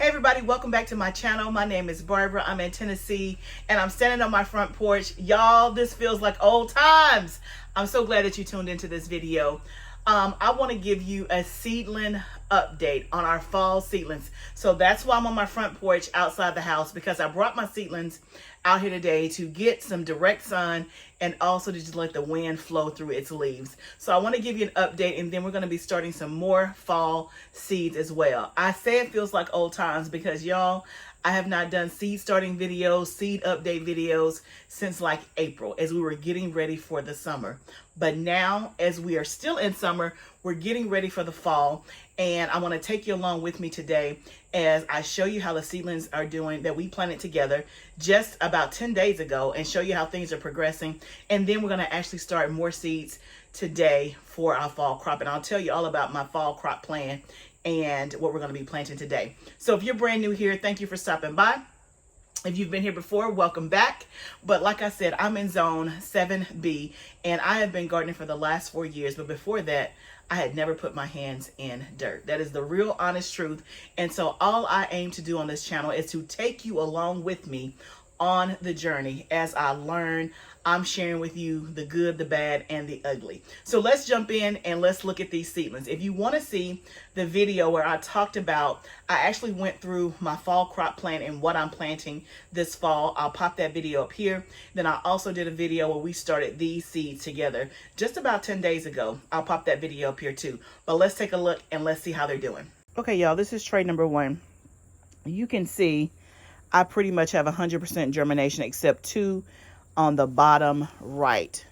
Hey everybody, welcome back to my channel. My name is Barbara. I'm in Tennessee and I'm standing on my front porch. Y'all, this feels like old times. I'm so glad that you tuned into this video. I want to give you a seedling update on our fall seedlings. So that's why I'm on my front porch outside the house, because I brought my seedlings out here today to get some direct sun and also to just let the wind flow through its leaves. So I want to give you an update, and then we're going to be starting some more fall seeds as well. I say it feels like old times because y'all, I have not done seed starting videos, seed update videos since like April, as we were getting ready for the summer. But now, as we are still in summer, we're getting ready for the fall. And I want to take you along with me today as I show you how the seedlings are doing that we planted together just about 10 days ago, and show you how things are progressing. And then we're going to actually start more seeds today for our fall crop. And I'll tell you all about my fall crop plan and what we're going to be planting today. So if you're brand new here, thank you for stopping by. If you've been here before, welcome back. But like I said, I'm in zone 7B, and I have been gardening for the last 4 years. But before that, I had never put my hands in dirt. That is the real honest truth. And so all I aim to do on this channel is to take you along with me on the journey. As I learn, I'm sharing with you the good, the bad, and the ugly. So let's jump in and let's look at these seedlings. If you want to see the video where I talked about, I actually went through my fall crop plan and what I'm planting this fall, I'll pop that video up here. Then I also did a video where we started these seeds together just about 10 days ago. I'll pop that video up here too. But let's take a look and let's see how they're doing. Okay, y'all, this is tray number 1. You can see I pretty much have 100% germination except 2 on the bottom right,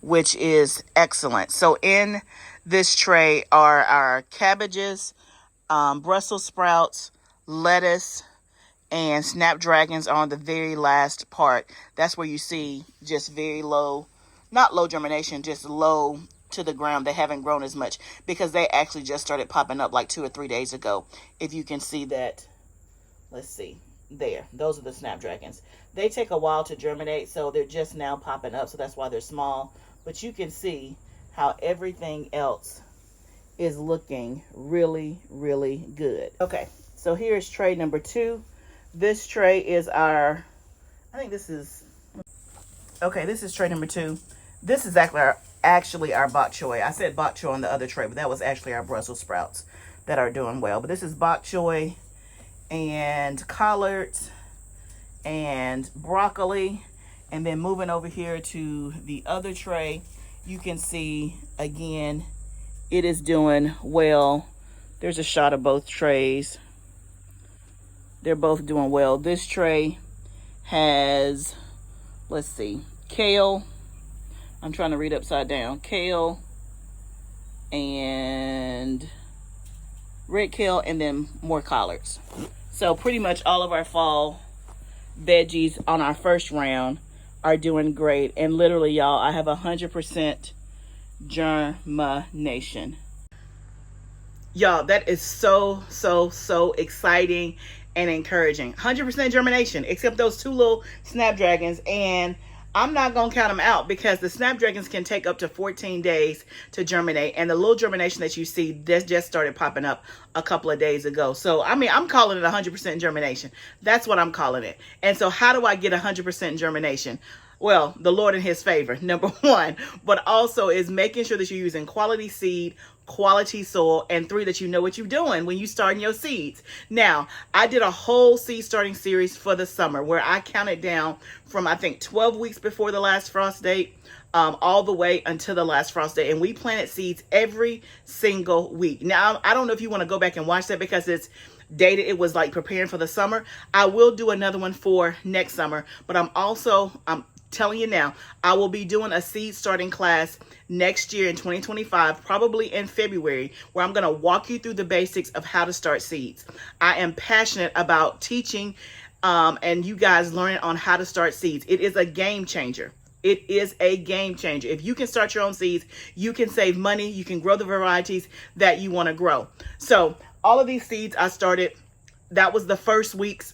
which is excellent. So in this tray are our cabbages, Brussels sprouts, lettuce, and snapdragons on the very last part. That's where you see just very low, not low germination, just low to the ground. They haven't grown as much because they actually just started popping up like 2 or 3 days ago. If you can see that, let's see. There, those are the snapdragons. They take a while to germinate, so they're just now popping up, so that's why they're small. But you can see how everything else is looking really, really good. Okay, so here's tray number 2. This tray is our, I think this is, okay, this is tray number 2. This is actually our bok choy. I said bok choy on the other tray, but that was actually our Brussels sprouts that are doing well. But this is bok choy and collards and broccoli. And then moving over here to the other tray, you can see again it is doing well. There's a shot of both trays. They're both doing well. This tray has, let's see, kale. I'm trying to read upside down. Kale and red kale, and then more collards. So pretty much all of our fall veggies on our first round are doing great. And literally, y'all, I have 100% germination. Y'all, that is so exciting and encouraging. 100% germination, except those 2 little snapdragons. And I'm not going to count them out because the snapdragons can take up to 14 days to germinate. And the little germination that you see, that just started popping up a couple of days ago. So, I mean, I'm calling it 100% germination. That's what I'm calling it. And so how do I get 100% germination? Well, the Lord in his favor, number 1, but also is making sure that you're using quality seed, quality soil, and 3, that you know what you're doing when you starting your seeds. Now, I did a whole seed starting series for the summer where I counted down from, I think, 12 weeks before the last frost date, all the way until the last frost day. And we planted seeds every single week. Now, I don't know if you want to go back and watch that because it's dated. It was like preparing for the summer. I will do another one for next summer, but I'm telling you now, I will be doing a seed starting class next year in 2025, probably in February, where I'm going to walk you through the basics of how to start seeds. I am passionate about teaching and you guys learning on how to start seeds. It is a game changer. It is a game changer. If you can start your own seeds, you can save money. You can grow the varieties that you want to grow. So all of these seeds I started, that was the first week's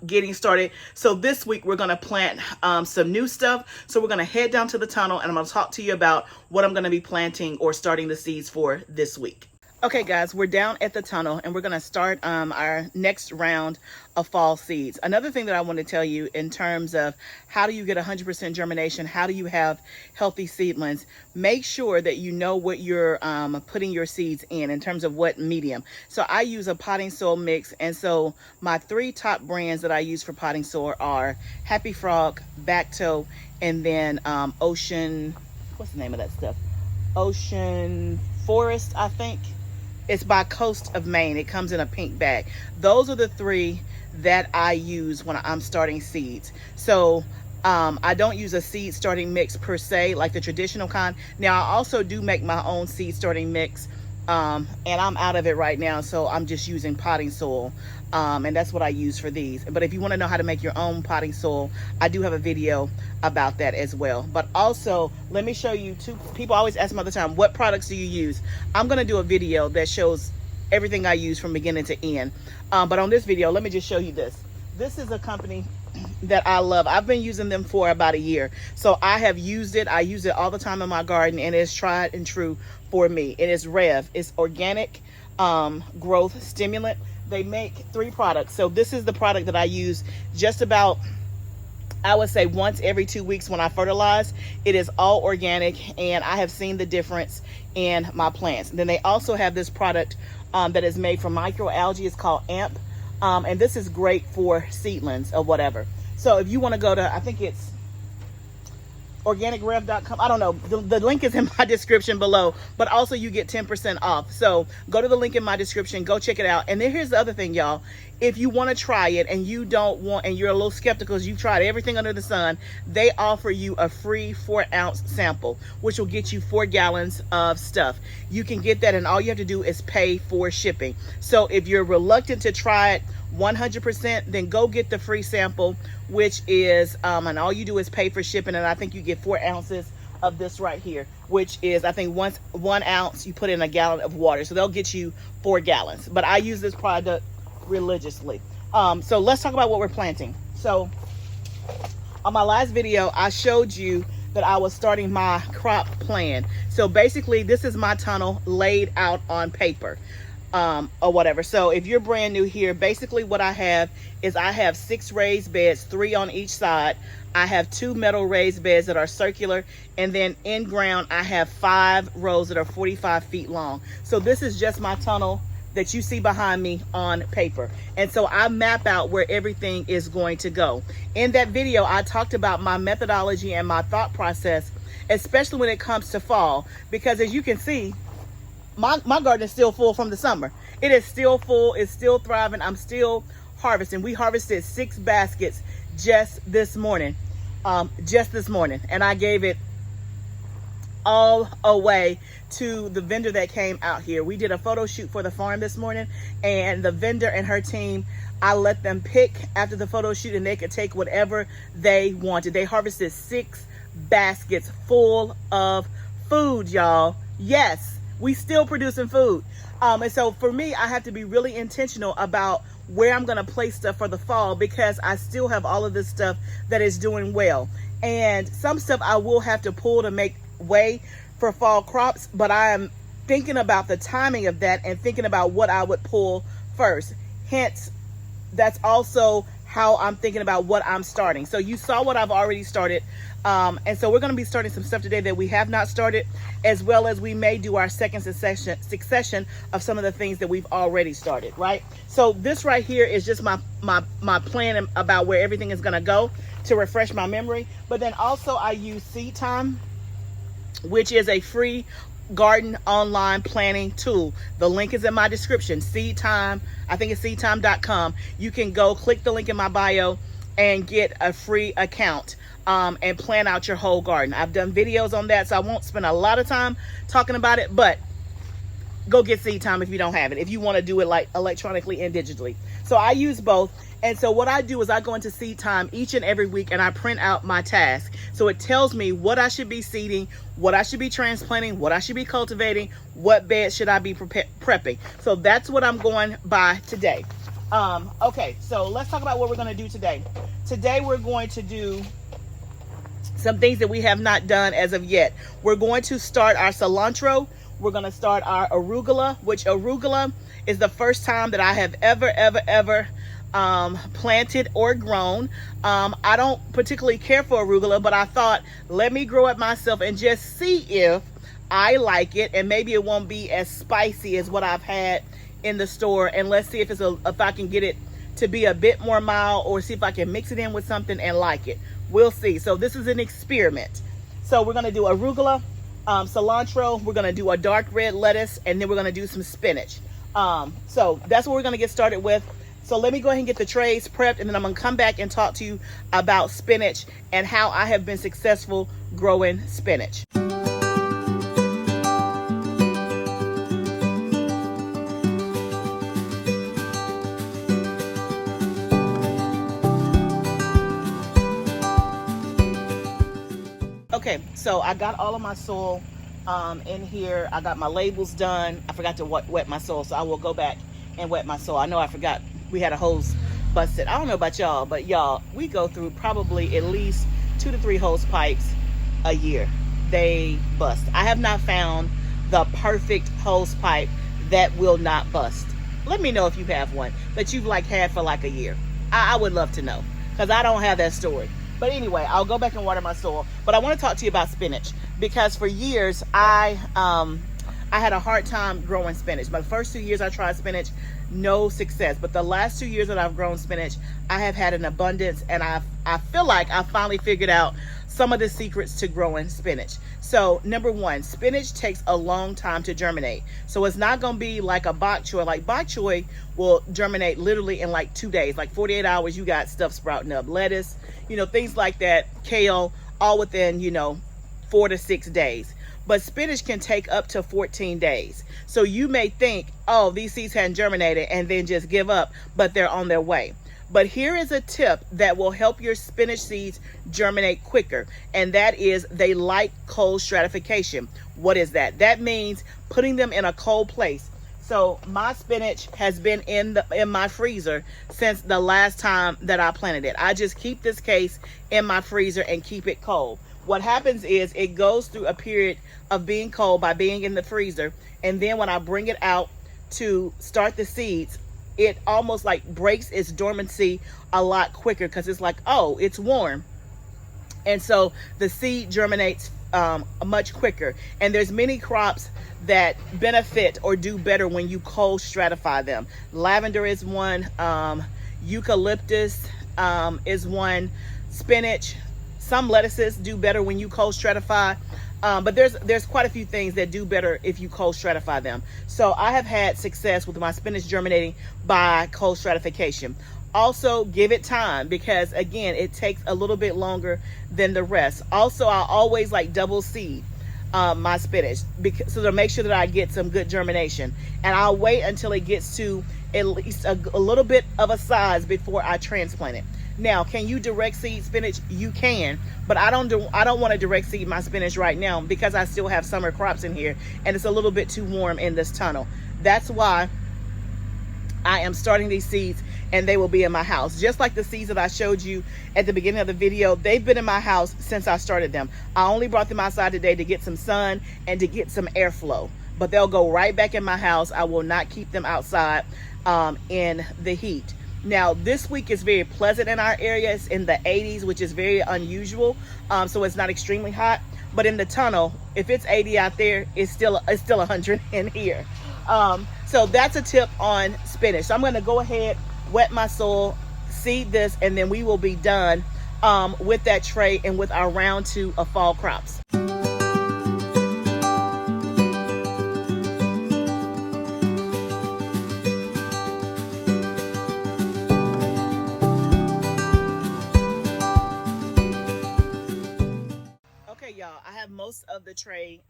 getting started. So this week we're going to plant some new stuff. So we're going to head down to the tunnel and I'm going to talk to you about what I'm going to be planting or starting the seeds for this week. Okay guys, we're down at the tunnel and we're going to start our next round of fall seeds. Another thing that I want to tell you in terms of how do you get 100% germination, how do you have healthy seedlings, make sure that you know what you're putting your seeds in terms of what medium. So I use a potting soil mix, and so my 3 top brands that I use for potting soil are Happy Frog, Bacto, and then Ocean, what's the name of that stuff? Ocean Forest, I think. It's by Coast of Maine. It comes in a pink bag. Those are the 3 that I use when I'm starting seeds. So I don't use a seed starting mix per se, like the traditional kind. Now I also do make my own seed starting mix, and I'm out of it right now, so I'm just using potting soil, and that's what I use for these. But if you want to know how to make your own potting soil, I do have a video about that as well. But also, let me show you people always ask me all the time, what products do you use? I'm going to do a video that shows everything I use from beginning to end, but on this video, let me just show you this. This is a company that I love. I've been using them for about a year, so I have used it. I use it all the time in my garden, and it's tried and true for me. It is Rev. It's organic growth stimulant. They make 3 products. So this is the product that I use just about, I would say, once every 2 weeks when I fertilize. It is all organic, and I have seen the difference in my plants. And then they also have this product that is made from microalgae. It's called AMP, and this is great for seedlings or whatever. So if you want to go to, I think it's organicrev.com. I don't know. The link is in my description below, but also you get 10% off. So go to the link in my description, go check it out. And then here's the other thing, y'all. If you want to try it and you don't want, and you're a little skeptical because you've tried everything under the sun, they offer you a free 4-ounce sample, which will get you 4 gallons of stuff. You can get that, and all you have to do is pay for shipping. So if you're reluctant to try it 100%, then go get the free sample, which is and all you do is pay for shipping. And I think you get 4 ounces of this right here, which is, I think, 1 ounce you put in a gallon of water, so they'll get you 4 gallons. But I use this product religiously. So let's talk about what we're planting. So on my last video, I showed you that I was starting my crop plan. So basically, this is my tunnel laid out on paper, or whatever. So if you're brand new here, basically what I have is I have 6 raised beds, 3 on each side. I have 2 metal raised beds that are circular, and then in ground I have 5 rows that are 45 feet long. So this is just my tunnel that you see behind me on paper. And so I map out where everything is going to go. In that video, I talked about my methodology and my thought process, especially when it comes to fall, because as you can see, my garden is still full from the summer. It is still full. It's still thriving. I'm still harvesting. We harvested 6 baskets just this morning. And I gave it all away to the vendor that came out here. We did a photo shoot for the farm this morning, and the vendor and her team, I let them pick after the photo shoot, and they could take whatever they wanted. They harvested 6 baskets full of food, y'all. Yes, we still producing food. And so for me, I have to be really intentional about where I'm going to place stuff for the fall, because I still have all of this stuff that is doing well. And some stuff I will have to pull to make way for fall crops, but I am thinking about the timing of that and thinking about what I would pull first. Hence, that's also how I'm thinking about what I'm starting. So you saw what I've already started. And so we're going to be starting some stuff today that we have not started, as well as we may do our second succession of some of the things that we've already started, right? So this right here is just my plan about where everything is going to go, to refresh my memory. But then also I use Seedtime, which is a free garden online planning tool. The link is in my description. Seedtime, I think it's seedtime.com. You can go click the link in my bio and get a free account and plan out your whole garden. I've done videos on that, so I won't spend a lot of time talking about it, but go get Seedtime if you don't have it, if you want to do it like electronically and digitally. So I use both. And so what I do is I go into Seedtime each and every week, and I print out my task. So it tells me what I should be seeding, what I should be transplanting, what I should be cultivating, what bed should I be prepping. So that's what I'm going by today. Okay, so let's talk about what we're going to do today. Today we're going to do some things that we have not done as of yet. We're going to start our cilantro we're going to start our arugula, which arugula is the first time that I have ever planted or grown. I don't particularly care for arugula, but I thought, let me grow it myself and just see if I like it, and maybe it won't be as spicy as what I've had in the store. And let's see if I can get it to be a bit more mild, or see if I can mix it in with something and like it. We'll see. So this is an experiment. So we're going to do arugula, cilantro, we're going to do a dark red lettuce, and then we're going to do some spinach. So that's what we're going to get started with. So let me go ahead and get the trays prepped, and then I'm going to come back and talk to you about spinach and how I have been successful growing spinach. Okay, so I got all of my soil in here. I got my labels done. I forgot to wet my soil, so I will go back and wet my soil. I know I forgot we had a hose busted. I don't know about y'all, but y'all, we go through probably at least 2 to 3 hose pipes a year. They bust. I have not found the perfect hose pipe that will not bust. Let me know if you have one that you've had for like a year. I would love to know, because I don't have that story. But anyway, I'll go back and water my soil. But I want to talk to you about spinach, because for years I had a hard time growing spinach. My first 2 years I tried spinach, no success. But the last 2 years that I've grown spinach, I have had an abundance, and I feel like I finally figured out some of the secrets to growing spinach. So number one, spinach takes a long time to germinate. So it's not going to be like a bok choy. Like bok choy will germinate literally in like 2 days, like 48 hours, you got stuff sprouting up. Lettuce, things like that, kale, all within, 4 to 6 days. But spinach can take up to 14 days. So you may think, oh, these seeds hadn't germinated, and then just give up, but they're on their way. But here is a tip that will help your spinach seeds germinate quicker, and that is they like cold stratification. What is that? That means putting them in a cold place. So my spinach has been in my freezer since the last time that I planted it. I just keep this case in my freezer and keep it cold. What happens is it goes through a period of being cold by being in the freezer, and then when I bring it out to start the seeds, it almost like breaks its dormancy a lot quicker, because it's like, oh, it's warm. And so the seed germinates much quicker. And there's many crops that benefit or do better when you cold stratify them. Lavender is one, eucalyptus is one, spinach. Some lettuces do better when you cold stratify. But there's quite a few things that do better if you cold stratify them. So I have had success with my spinach germinating by cold stratification. Also, give it time, because again, it takes a little bit longer than the rest. Also, I always double seed my spinach, so to make sure that I get some good germination. And I'll wait until it gets to at least a little bit of a size before I transplant it. Now, can you direct seed spinach? You can, but I don't want to direct seed my spinach right now, because I still have summer crops in here, and it's a little bit too warm in this tunnel. That's why I am starting these seeds, and they will be in my house. Just like the seeds that I showed you at the beginning of the video, they've been in my house since I started them. I only brought them outside today to get some sun and to get some airflow, but they'll go right back in my house. I will not keep them outside in the heat. Now, this week is very pleasant in our area. It's in the 80s, which is very unusual. So it's not extremely hot. But in the tunnel, if it's 80 out there, it's still 100 in here. So that's a tip on spinach. So I'm going to go ahead, wet my soil, seed this, and then we will be done with that tray and with our round 2 of fall crops. Y'all, I have most of the tray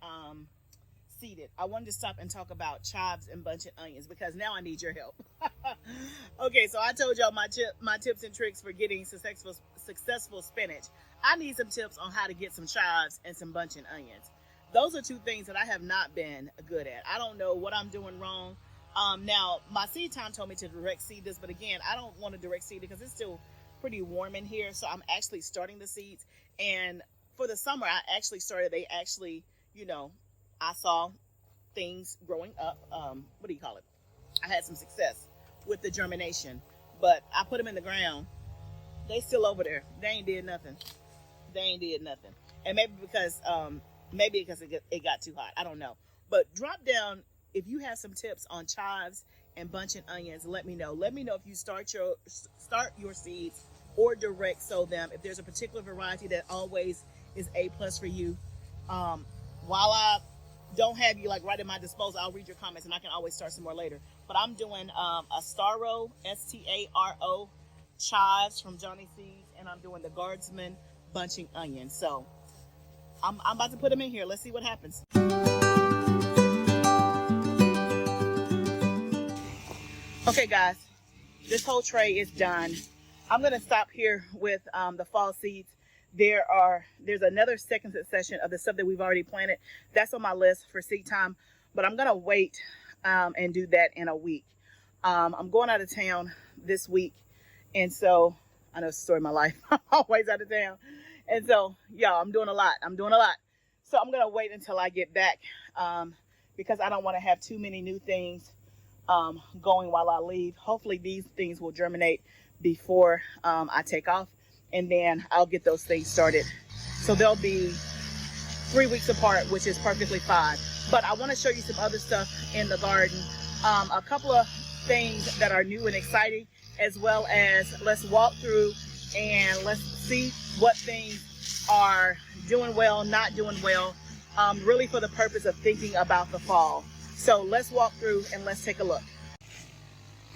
seeded. I wanted to stop and talk about chives and bunch of onions, because now I need your help. Okay, so I told y'all my tips and tricks for getting successful spinach. I need some tips on how to get some chives and some bunch of onions. Those are 2 things that I have not been good at. I don't know what I'm doing wrong. Now, my Seedtime told me to direct seed this, but again, I don't want to direct seed because it's still pretty warm in here. So I'm actually starting the seeds, and for the summer, I actually started, I saw things growing up. What do you call it? I had some success with the germination, but I put them in the ground. They still over there. They ain't did nothing. They ain't did nothing. And maybe because it got too hot. I don't know. But drop down if you have some tips on chives and bunching onions. Let me know. Let me know if you start your seeds or direct sow them. If there's a particular variety that always is A+ for you. While I don't have you like right at my disposal, I'll read your comments and I can always start some more later. But I'm doing a Staro, Staro chives from Johnny Seeds, and I'm doing the Guardsman bunching onion. So I'm about to put them in here. Let's see what happens. Okay, guys, this whole tray is done. I'm going to stop here with the fall seeds. There's another second session of the stuff that we've already planted. That's on my list for seed time, but I'm going to wait and do that in a week. I'm going out of town this week, and so I know it's the story of my life. I'm always out of town. And so, y'all, I'm doing a lot. So I'm going to wait until I get back because I don't want to have too many new things going while I leave. Hopefully these things will germinate before I take off, and then I'll get those things started. So they'll be 3 weeks apart, which is perfectly fine. But I want to show you some other stuff in the garden. A couple of things that are new and exciting, as well as let's walk through and let's see what things are doing well, not doing well, really for the purpose of thinking about the fall. So let's walk through and let's take a look.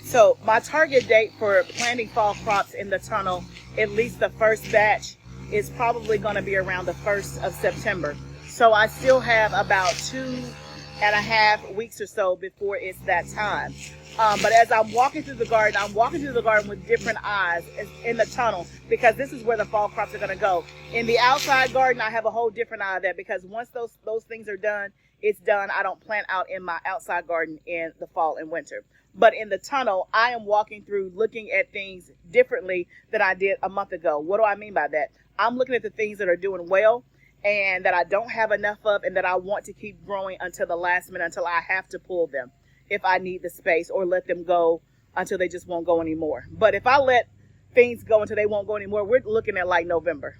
So my target date for planting fall crops in the tunnel, at least the first batch, is probably going to be around the 1st of September. So I still have about 2.5 weeks or so before it's that time. But as I'm walking through the garden, with different eyes in the tunnel, because this is where the fall crops are going to go. In the outside garden, I have a whole different eye there, because once those things are done, it's done. I don't plant out in my outside garden in the fall and winter. But in the tunnel, I am walking through looking at things differently than I did a month ago. What do I mean by that? I'm looking at the things that are doing well and that I don't have enough of and that I want to keep growing until the last minute, until I have to pull them if I need the space, or let them go until they just won't go anymore. But if I let things go until they won't go anymore, we're looking at like November,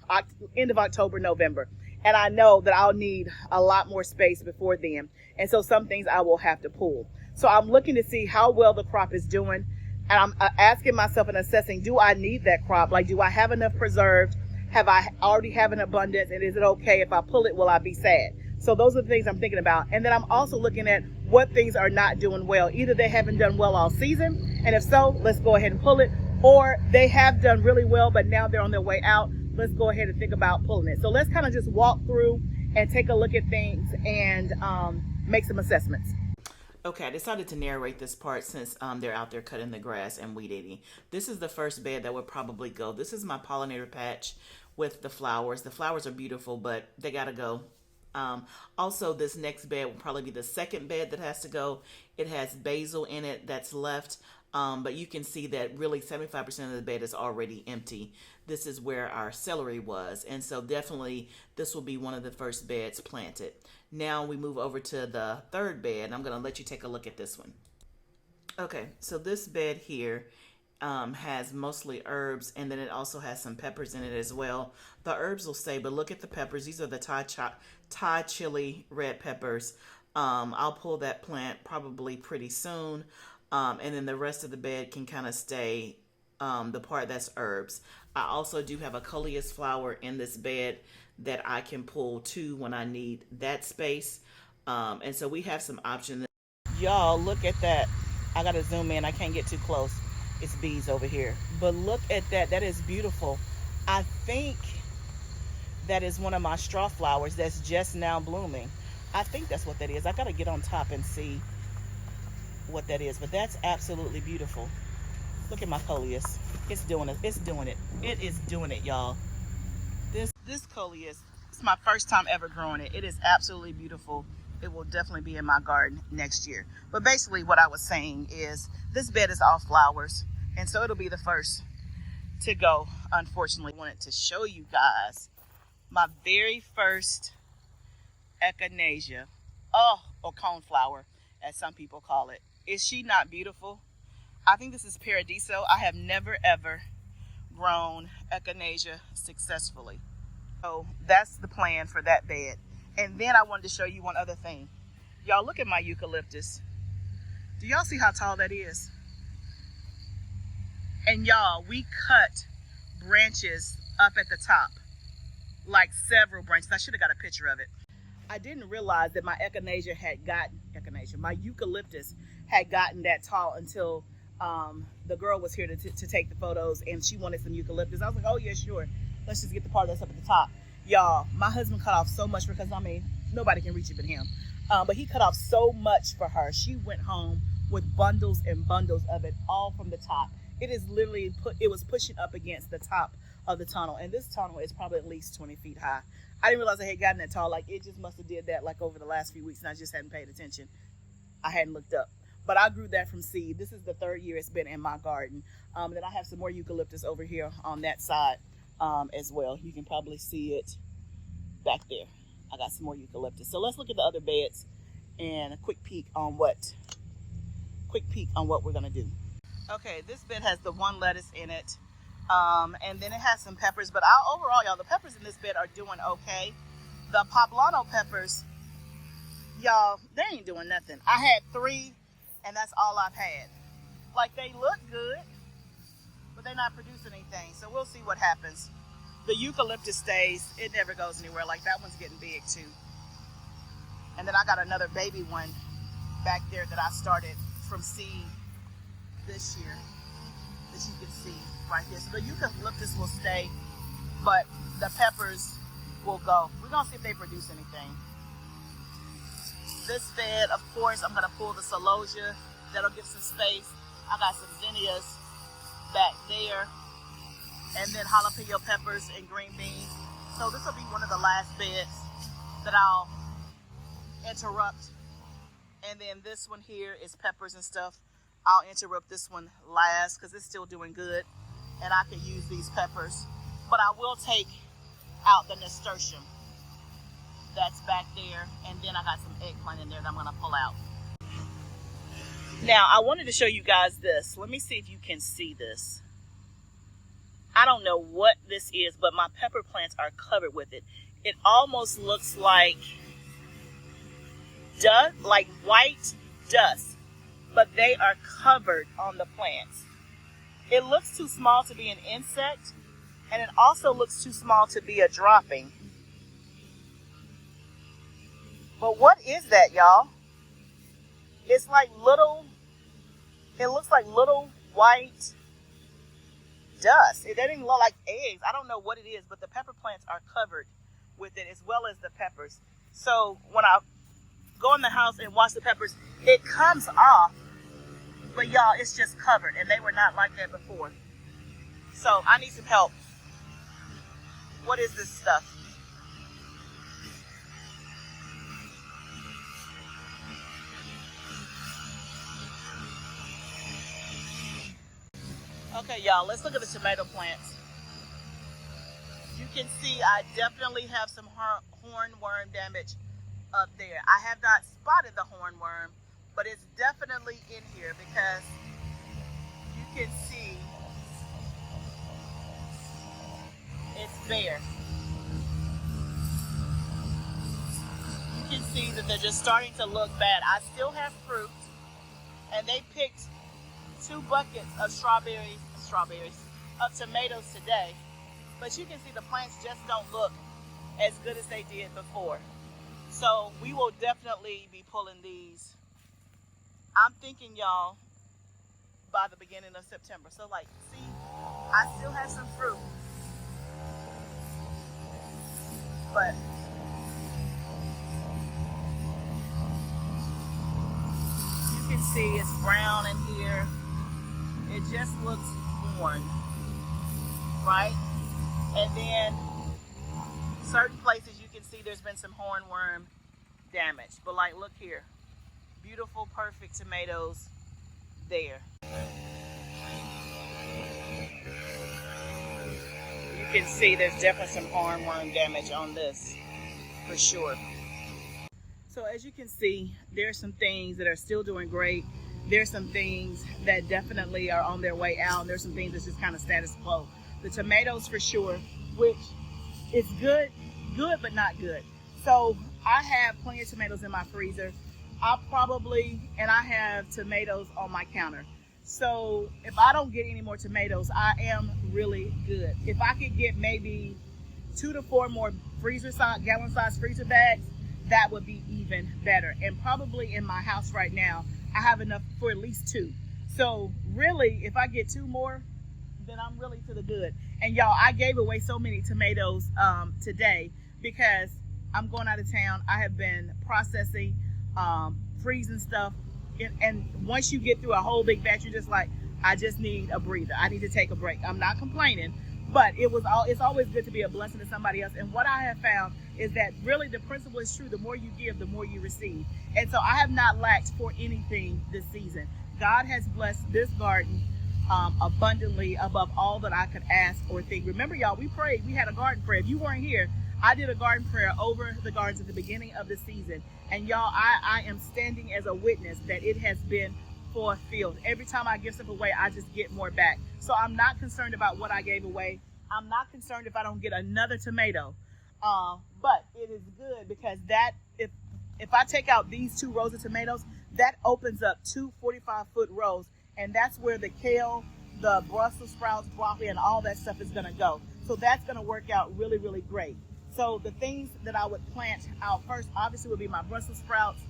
end of October, November. And I know that I'll need a lot more space before then. And so some things I will have to pull. So I'm looking to see how well the crop is doing. And I'm asking myself and assessing, do I need that crop? Like, do I have enough preserved? Have I already have an abundance? And is it okay if I pull it? Will I be sad? So those are the things I'm thinking about. And then I'm also looking at what things are not doing well. Either they haven't done well all season, and if so, let's go ahead and pull it. Or they have done really well, but now they're on their way out. Let's go ahead and think about pulling it. So let's kind of just walk through and take a look at things and make some assessments. Okay, I decided to narrate this part since they're out there cutting the grass and weed eating. This is the first bed that would probably go. This is my pollinator patch with the flowers. The flowers are beautiful, but they gotta go. Also, this next bed will probably be the second bed that has to go. It has basil in it that's left, but you can see that really 75% of the bed is already empty. This is where our celery was, and so definitely this will be one of the first beds planted. Now we move over to the third bed, and I'm going to let you take a look at this one. Okay, so this bed here has mostly herbs, and then it also has some peppers in it as well. The herbs will stay, but look at the peppers. These are the Thai chili red peppers. I'll pull that plant probably pretty soon, and then the rest of the bed can kind of stay the part that's herbs. I also do have a coleus flower in this bed that I can pull too when I need that space, and so we have some options. Y'all, look at that. I gotta zoom in. I can't get too close. It's bees over here, but look at that. That is beautiful. I think that is one of my straw flowers that's just now blooming. I think that's what that is. I gotta get on top and see what that is, but that's absolutely beautiful. Look at my coleus. It's doing it. It's doing it. It is doing it, y'all. This coleus, it's my first time ever growing it. It is absolutely beautiful. It will definitely be in my garden next year. But basically what I was saying is this bed is all flowers, and so it'll be the first to go. Unfortunately, I wanted to show you guys my very first echinacea. Oh or coneflower, as some people call it. Is she not beautiful? I think this is Paradiso. I have never ever grown echinacea successfully. So that's the plan for that bed. And then I wanted to show you one other thing. Y'all look at my eucalyptus. Do y'all see how tall that is? And y'all, we cut branches up at the top, like several branches. I should have got a picture of it. I didn't realize that my my eucalyptus had gotten that tall until the girl was here to take the photos, and she wanted some eucalyptus. I was like, oh yeah, sure. Let's just get the part that's up at the top. Y'all, my husband cut off so much because, I mean, nobody can reach it but him. But he cut off so much for her. She went home with bundles and bundles of it, all from the top. It is literally, it was pushing up against the top of the tunnel. And this tunnel is probably at least 20 feet high. I didn't realize I had gotten that tall. Like, it just must have did that like over the last few weeks, and I just hadn't paid attention. I hadn't looked up. But I grew that from seed. This is the 3rd year it's been in my garden. Then I have some more eucalyptus over here on that side as well. You can probably see it back there. I got some more eucalyptus. So let's look at the other beds and a quick peek on what we're gonna do. Okay, this bed has the one lettuce in it, and then it has some peppers. But overall, y'all, the peppers in this bed are doing okay. The poblano peppers, y'all, they ain't doing nothing. I had 3, and that's all I've had. Like, they look good, but they're not producing anything. So we'll see what happens. The eucalyptus stays. It never goes anywhere. Like, that one's getting big too. And then I got another baby one back there that I started from seed this year that you can see right here. So the eucalyptus will stay, but the peppers will go. We're gonna see if they produce anything. This bed, of course, I'm gonna pull the celosia. That'll give some space. I got some zinnias back there, and then jalapeno peppers and green beans. So this will be one of the last beds that I'll interrupt. And then this one here is peppers and stuff. I'll interrupt this one last because it's still doing good, and I can use these peppers. But I will take out the nasturtium that's back there, and then I got some eggplant in there that I'm gonna pull out. Now, I wanted to show you guys this. Let me see if you can see this. I don't know what this is, but my pepper plants are covered with it. It almost looks like dust, like white dust, but they are covered on the plants. It looks too small to be an insect, and it also looks too small to be a dropping. But what is that, y'all? It's like little, it looks like little white dust. It doesn't even look like eggs. I don't know what it is, but the pepper plants are covered with it, as well as the peppers. So when I go in the house and wash the peppers, it comes off, but y'all, it's just covered, and they were not like that before. So I need some help. What is this stuff? Okay, y'all, let's look at the tomato plants. You can see I definitely have some hornworm damage up there. I have not spotted the hornworm, but it's definitely in here because you can see it's bare. You can see that they're just starting to look bad. I still have fruit, and they picked 2 buckets of tomatoes today, but you can see the plants just don't look as good as they did before. So we will definitely be pulling these, I'm thinking, y'all, by the beginning of September. So like, see, I still have some fruit, but you can see it's brown in here. It just looks worn, right? And then certain places you can see there's been some hornworm damage. But like, look here. Beautiful, perfect tomatoes there. You can see there's definitely some hornworm damage on this, for sure. So as you can see, there's some things that are still doing great. There's some things that definitely are on their way out. And there's some things that's just kind of status quo. The tomatoes for sure, which is good, but not good. So I have plenty of tomatoes in my freezer. I have tomatoes on my counter. So if I don't get any more tomatoes, I am really good. If I could get maybe 2 to 4 more gallon size freezer bags, that would be even better. And probably in my house right now, I have enough for at least 2. So really, if I get 2 more, then I'm really to the good. And y'all, I gave away so many tomatoes today because I'm going out of town. I have been processing, freezing stuff. And once you get through a whole big batch, you're just like, I just need a breather. I need to take a break. I'm not complaining, but it's always good to be a blessing to somebody else. And what I have found is that really the principle is true. The more you give, the more you receive. And so I have not lacked for anything this season. God has blessed this garden abundantly above all that I could ask or think. Remember, y'all, we prayed. We had a garden prayer. If you weren't here, I did a garden prayer over the gardens at the beginning of the season. And y'all, I am standing as a witness that it has been fulfilled. Every time I give stuff away, I just get more back. So I'm not concerned about what I gave away. I'm not concerned if I don't get another tomato. But it is good because that if I take out these 2 rows of tomatoes, that opens up 2 45-foot rows. And that's where the kale, the Brussels sprouts, broccoli, and all that stuff is going to go. So that's going to work out really, really great. So the things that I would plant out first, obviously, would be my Brussels sprouts,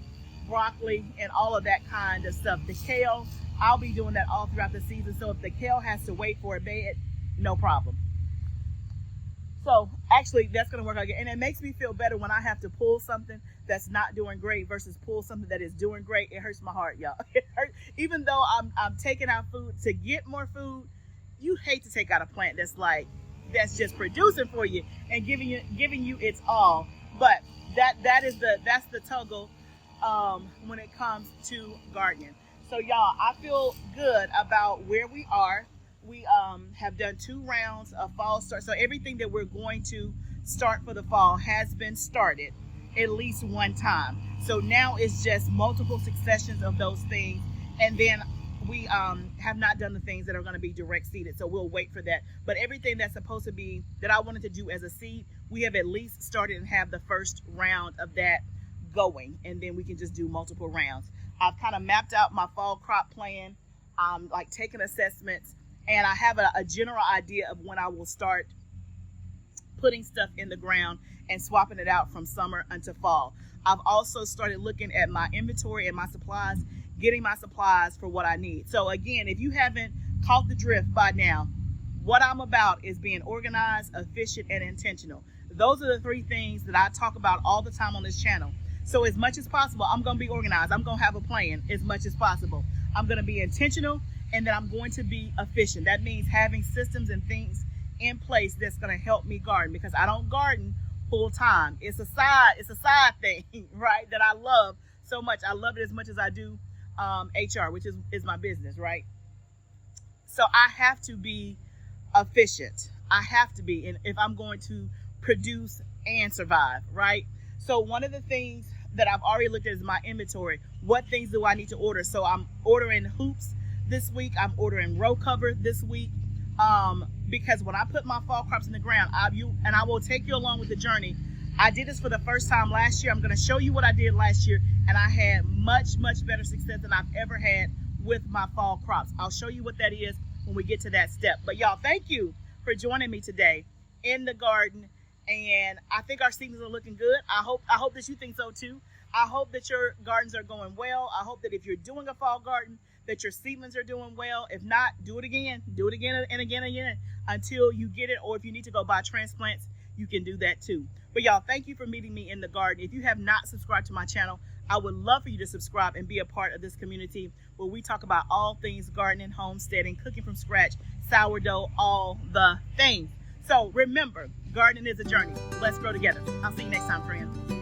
broccoli, and all of that kind of stuff. The kale, I'll be doing that all throughout the season. So if the kale has to wait for a bed, no problem. So actually, that's going to work out again. And it makes me feel better when I have to pull something that's not doing great versus pull something that is doing great. It hurts my heart, y'all. It hurts. Even though I'm taking out food to get more food, you hate to take out a plant that's just producing for you and giving you its all. But that's the toggle when it comes to gardening. So y'all, I feel good about where we are. We have done 2 rounds of fall start. So everything that we're going to start for the fall has been started at least one time. So now it's just multiple successions of those things. And then we have not done the things that are going to be direct seeded. So we'll wait for that. But everything that's supposed to be that I wanted to do as a seed, we have at least started and have the first round of that going. And then we can just do multiple rounds. I've kind of mapped out my fall crop plan. I'm like taking assessments. And I have a general idea of when I will start putting stuff in the ground and swapping it out from summer until fall. I've also started looking at my inventory and my supplies, getting my supplies for what I need. So again, if you haven't caught the drift by now, what I'm about is being organized, efficient, and intentional. Those are the 3 things that I talk about all the time on this channel. So as much as possible, I'm going to be organized. I'm going to have a plan as much as possible. I'm going to be intentional. And then I'm going to be efficient. That means having systems and things in place that's going to help me garden, because I don't garden full time. It's a side thing, right? That I love so much. I love it as much as I do HR, which is my business, right? So I have to be efficient. I have to be, and if I'm going to produce and survive, right? So one of the things that I've already looked at is my inventory. What things do I need to order? So I'm ordering hoops this week. I'm ordering row cover this week because when I put my fall crops in the ground, I will take you along with the journey. I did this for the first time last year. I'm going to show you what I did last year, and I had much better success than I've ever had with my fall crops. I'll show you what that is when we get to that step. But y'all, thank you for joining me today in the garden, and I think our seedlings are looking good. I hope that you think so too. I hope that your gardens are going well. I hope that if you're doing a fall garden, that your seedlings are doing well. If not, do it again and again until you get it. Or if you need to go buy transplants, you can do that too. But y'all, thank you for meeting me in the garden. If you have not subscribed to my channel, I would love for you to subscribe and be a part of this community where we talk about all things gardening, homesteading, cooking from scratch, sourdough, all the things. So remember, gardening is a journey. Let's grow together. I'll see you next time, friends.